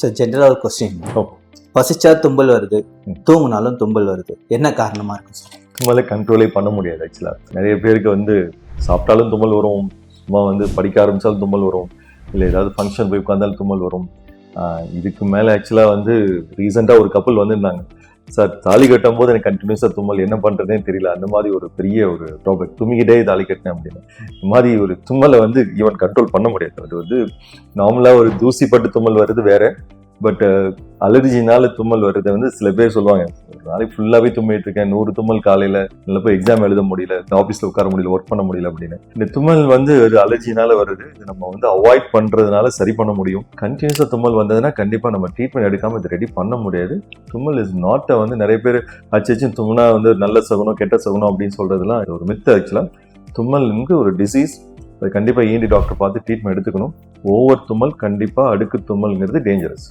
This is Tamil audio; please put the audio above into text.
சார் ஜென்ரலாக ஒரு கொஸ்டின், பசிச்சா தும்பல் வருது, தூங்கினாலும் தும்பல் வருது, என்ன காரணமாக இருக்கும் சார்? தும்மலை கண்ட்ரோலே பண்ண முடியாது. ஆக்சுவலாக நிறைய பேருக்கு வந்து சாப்பிட்டாலும் தும்மல் வரும், சும்மா வந்து படிக்க ஆரம்பித்தாலும் தும்மல் வரும், இல்லை ஏதாவது ஃபங்க்ஷன் போய் உட்காந்தாலும் தும்மல் வரும். இதுக்கு மேலே ஆக்சுவலாக வந்து ரீசெண்டாக ஒரு கப்பல் வந்திருந்தாங்க, சார் தாலி கட்டும் போது எனக்கு கண்டினியூஸாக தும்மல், என்ன பண்ணுறதுனே தெரியல, அந்த மாதிரி ஒரு பெரிய ஒரு டாபிக், தும்மிக்கிட்டே தாலி கட்டினேன் அப்படின்னு. இந்த மாதிரி ஒரு தும்மலை வந்து ஈவன் கண்ட்ரோல் பண்ண முடியாது. அது வந்து நார்மலாக ஒரு தூசி பட்டு தும்மல் வருது வேற, பட் அலர்ஜினால தும்மல் வருது வந்து சில பேர் சொல்லுவாங்க, ஒரு நாளைக்கு ஃபுல்லாகவே தும்மிட்டு இருக்கேன், 100 தும்மல் காலையில், இல்லை போய் எக்ஸாம் எழுத முடியல, ஆஃபீஸில் உட்கார முடியல, ஒர்க் பண்ண முடியல அப்படின்னு. இந்த தும்மல் வந்து ஒரு அலர்ஜினால வருது, இது நம்ம வந்து அவாய்ட் பண்ணுறதுனால சரி பண்ண முடியும். கண்டினியூஸாக தும்மல் வந்ததுன்னா கண்டிப்பாக நம்ம ட்ரீட்மெண்ட் எடுக்காமல் இது ரெடி பண்ண முடியாது. தும்மல் இஸ் நாட் வந்து நிறைய பேர் அச்சச்சும் தும்முனா வந்து நல்ல சகுனம் கெட்ட சகுனம் அப்படின்னு சொல்கிறதுலாம் ஒரு மித்து. ஆக்சுவலாக தும்மல் வந்து ஒரு டிசீஸ், அது கண்டிப்பாக ENT டாக்டர் பார்த்து ட்ரீட்மெண்ட் எடுத்துக்கணும். ஓவர் தும்மல் கண்டிப்பாக அடுக்கு தும்மல்ங்கிறது டேஞ்சரஸ்.